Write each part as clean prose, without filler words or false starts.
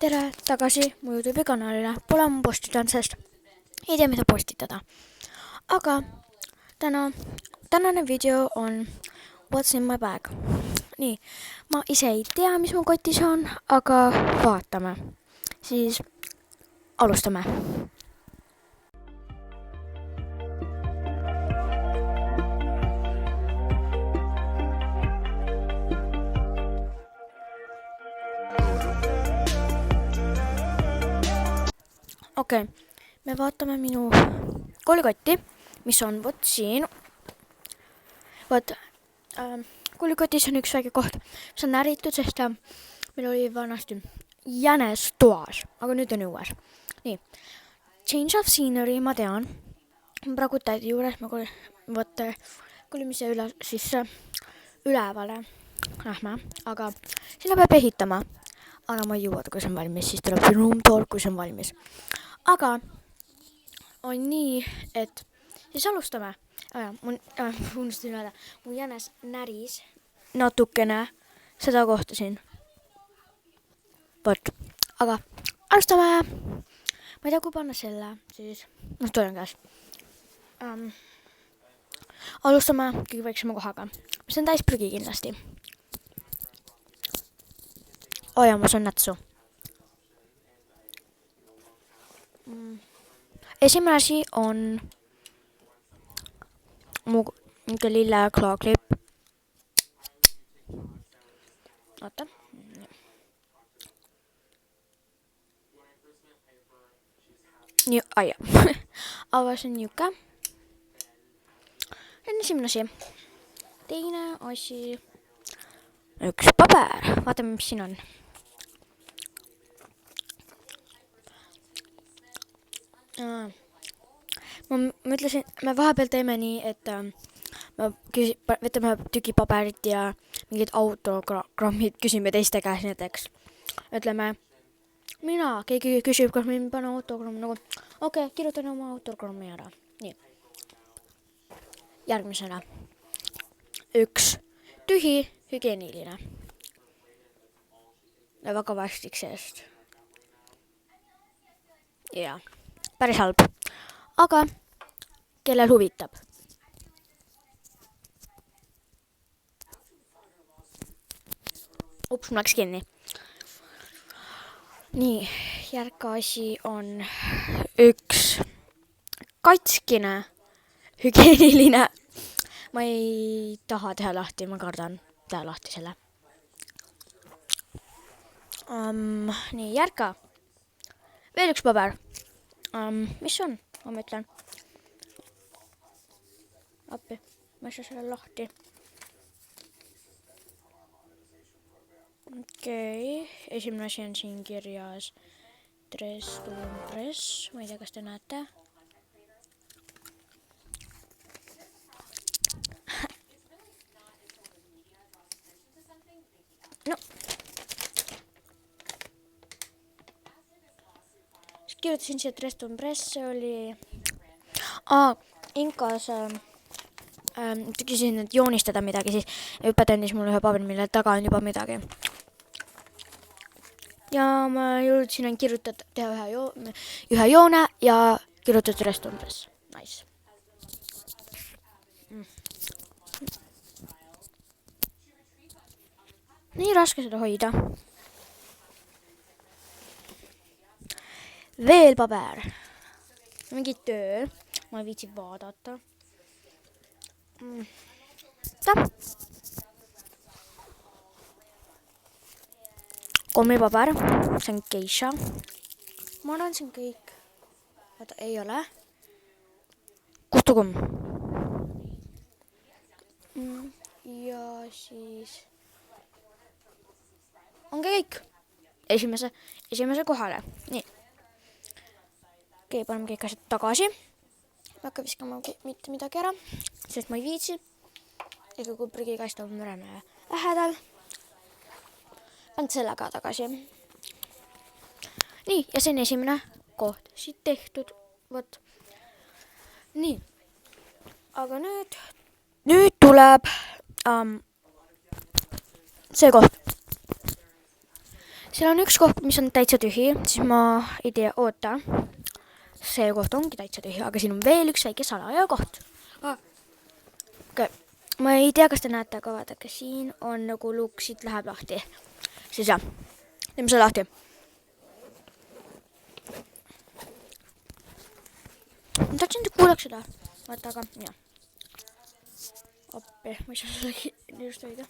Tere tagasi mu YouTube'i kanalile. Pole ammu postitanud, sest ei tea, mida postitada. Aga tänane video on What's in my bag. Nii, ma ise ei tea, mis mu kotis on, aga vaatame. Siis alustame. Okei, me vaatame minu koolikotti, mis on vot siin. Vot, koolikotis on üks väike koht, mis on näritud, sest meil oli vanasti jänes toas, aga nüüd on õues. Nii, change of scenery, ma tean. Praegu tädi juures me kolime siis ülevale lähme, aga sinna peab ehitama. Aga ma ei jõua, kui see on valmis, siis tuleb room tour, kui see on valmis. Aga on nii, et siis alustame. Unustasin öelda, mu jänes näris natukene seda kohta siin. Vot, aga alustame. Ma ei tea, kui panna selle, siis toon käes. Alustame kõige väiksema kohaga, mis on täis prügi kindlasti. Olemus on nätsu. Esimene asi on mu lille klaaklipp. Oota. Nii, aia. Avasin niuke. See on esimene asi. Teine asi. Üks paber. Vaatame, mis siin on. Ma mõtlesin, me vahepeal teeme nii, et me võtame tüki paberit ja mingid autogrammid küsime teiste käes näiteks. Ütleme, keegi küsib, kas meil panna autogramm, nagu okei, kirjutan oma autogrammi ära. Nii. Järgmisena. Üks tühi hügieeniline. Ja väga vastik seest. Jaa. Päris halb. Aga kellel huvitab. Ups, mul läks kinni. Nii, järgmine asi on üks katskine hügieeniline. Ma ei taha teha lahti, ma kardan teha lahti selle. Nii, järgmine. Veel üks paber. Mis on? Ma mõtlen. Appi, ma ei saa selle lahti. Okei, esimene asi on siin kirjas dress to impress. Ma ei tea, kas te näete. No. Kirjutasin siia dress to impress, see oli Inkas küsisin, et joonistada midagi, siis õpetaja andis mulle ühe paberi, mille taga on juba midagi. Ja ma jõudsin kirjutada, teha ühe joone ja kirjutada dress to impress. Nice. Nii raske seda hoida. Veel paber. Mingi töö. Ma ei viitsi vaadata. Kommipaber. See on geisha. Ma arvan, see on kõik. Oota, ei ole. Kustukumm. Ja siis ongi kõik. Esimese kohale. Nii. Okei, paneme kõik asjad tagasi. Ma hakka viskama mitte midagi ära, sest ma ei viitsi. Ega kui prügikast on müreme lähedal. Panen selle ka tagasi. Nii, ja see on esimene koht siit tehtud. Võt. Nii. Aga nüüd tuleb see koht. Seal on üks koht, mis on täitsa tühi, siis ma ei tea, oota. See koht ongi täitsa tühi, aga siin on veel üks väike salaja koht. Okay. Ma ei tea, kas te näete, aga vaadake, siin on nagu lukk, siit läheb lahti. Siis jah, teeme selle lahti. Ma tahtsin, et kuuleks seda. Vaata, aga jah. Appi, ma ei saa selle just hoida.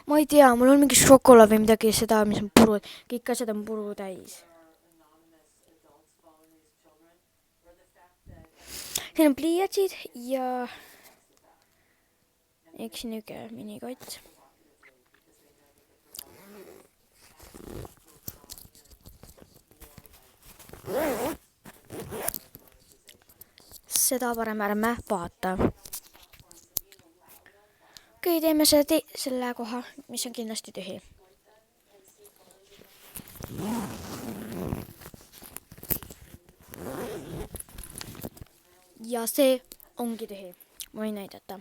Ma ei tea, mul on mingi šokolaad või midagi seda, mis on puru. Kõik asjad on puru täis. Siin on pliiatsid ja üks niuke minikott. Seda parem ärme vaata. Okei, teeme selle koha, mis on kindlasti tühi. Ja see ongi tühi. Ma võin näidata.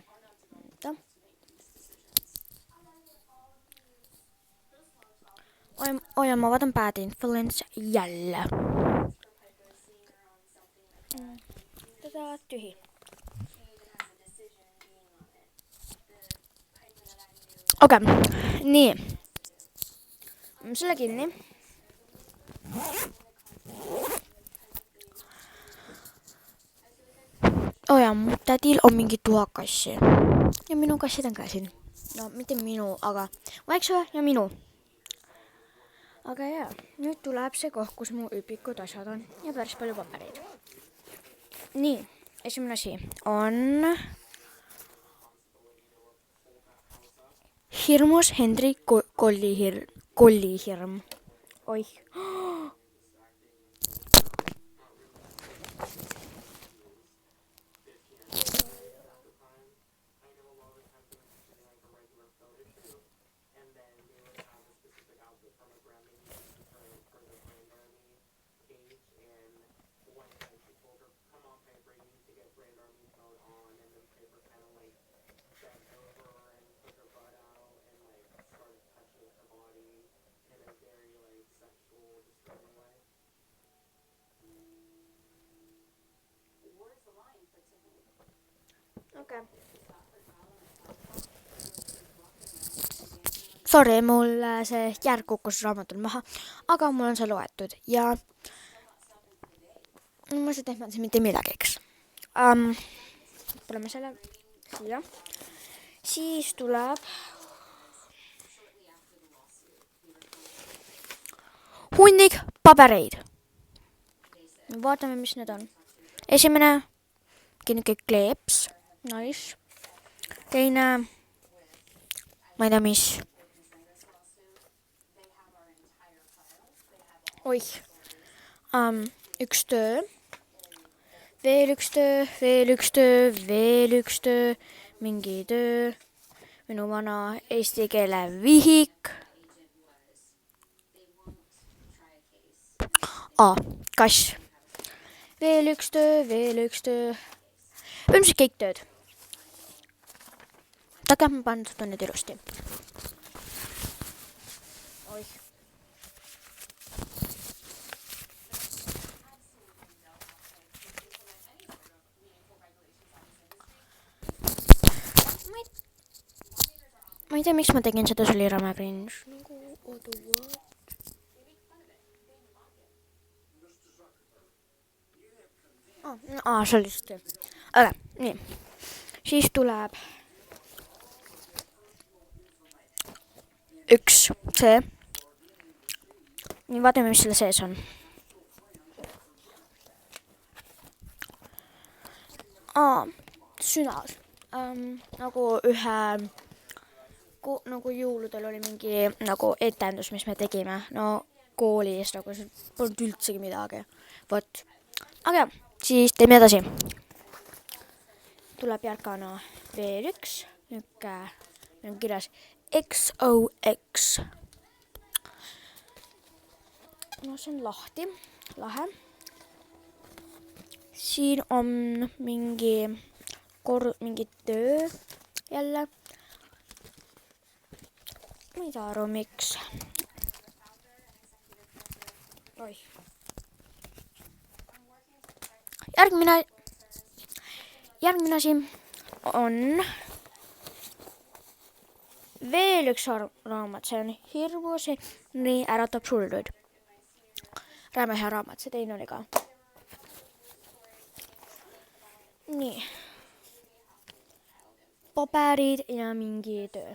Oi, ma vaatan Bad Influence jälle. Tätä tühi. Okei, niin. Selle kinni. Ja mun tädil on mingi tuhakassi. Ja minun kassid on ka siin. No, mitte minu, aga vaikse ja minu. Aga jaa, nüüd tuleb see koht, kus mu üpikud asjad on ja päris palju pabereid. Nii, esimene asi on hirmus Henri kollihirm. Oih. Okay. Sorry, mul see järg kukkus raamatul maha, aga mul on see loetud ja ma ei teha mitte midagi, eks. Paneme selle siia. Siis tuleb hunnik pabereid. Vaatame, mis need on. Esimene niisugune kleeps. Nice. Teine, ma ei tea mis. Oih. Üks töö. Veel üks töö, veel üks töö, veel üks töö. Mingi töö. Minu vana eesti keele vihik. Kass. Veel üks töö, veel üks töö. Põhimõtteliselt kõik tööd. Taga ma panen seda nüüd ilusti. Oih. Ma ei tea, miks ma tegin seda, see oli rame cringe. See oli just see. Aga, nii. Siis tuleb üks see. Nii, vaatame, mis selle sees on. Sünal. Nagu ühe, nagu jõuludel oli mingi nagu etendus, mis me tegime. No koolis nagu see polnud üldsegi midagi. Vot. Aga jah, siis teeme edasi. Tuleb järgana veel üks. Nüüd on kirjas XOX. No see on lahti. Lahe. Siin on mingi töö. jälle. Ma ei saa aru, miks. Oih. Järgmine asi on veel üks raamat, see on Hirmus äratab surnuid. Räme hea raamat, see teine oli ka. Nii. Paberid ja mingi töö.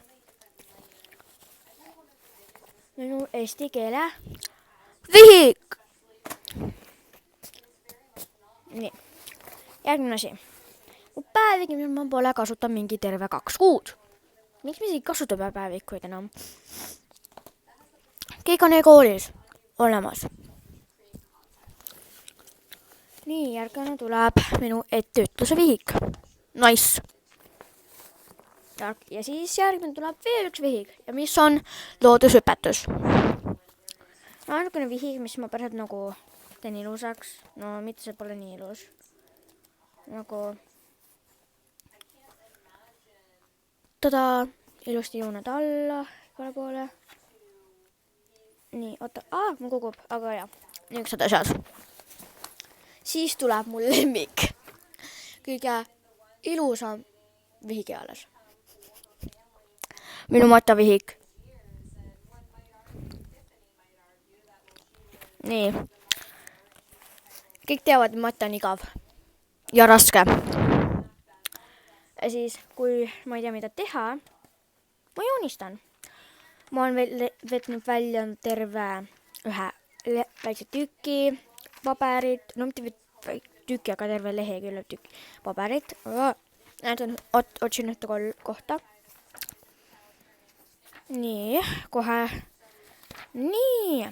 Minu eesti keele vihik. Nii. Järgmine asi. Mu päevik, mida ma pole kasutanud mingi terve 2 kuud. Miks me siin kasutame päevikuid enam? Kõik on e-koolis olemas. Nii, järgmine tuleb minu etteütluse vihik. Nice. Ja siis järgmine tuleb veel üks vihik. Ja mis on loodusõpetus. Ainukene vihik, mis ma pärast nagu teen ilusaks. No mitte see pole nii ilus. Nagu ilusti jooned alla igale poole. Nii, oota. Mul kukub, aga jah. Niisugused asjad. Siis tuleb mul lemmik. Kõige ilusam vihik alles. Minu matavihik. Nii. Kõik teavad, et matta on igav. Ja raske. Ja siis, kui ma ei tea, mida teha, ma joonistan. Ma olen võtnud välja terve ühe väikse tüki paberit. No mitte tüki, aga terve lehekülje tükk paberit. Otsin ühte kohta. Nii, kohe. Nii.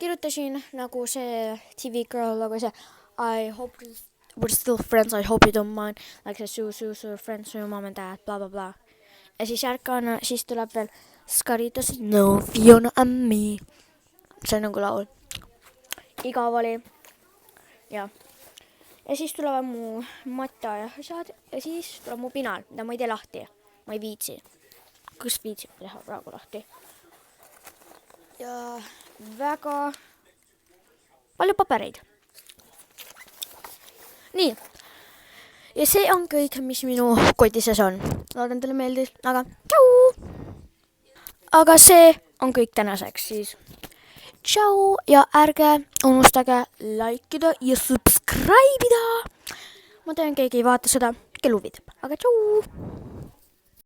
Kirjutasin nagu see TV girl, nagu see I hope we're still friends, I hope you don't mind. Like see su friends, su mom and dad, bla bla bla. Ja siis tuleb veel Scaritas No Fiona and me. See on nagu laul. Igav oli. Ja siis tulevad mu matta ja asjad. Ja siis tuleb mu pinal, mida ma ei tee lahti. Ma ei viitsi. Kus viitsib teha praegu lahti. Ja väga palju pabereid. Nii. Ja see on kõik, mis minu kotises on. Loodan teile meeldis, aga tšau! Aga see on kõik tänaseks siis. Tšau ja ärge unustage likeida ja subscribe'ida. Ma tean, keegi ei vaata seda, kel huvitab, aga tšau!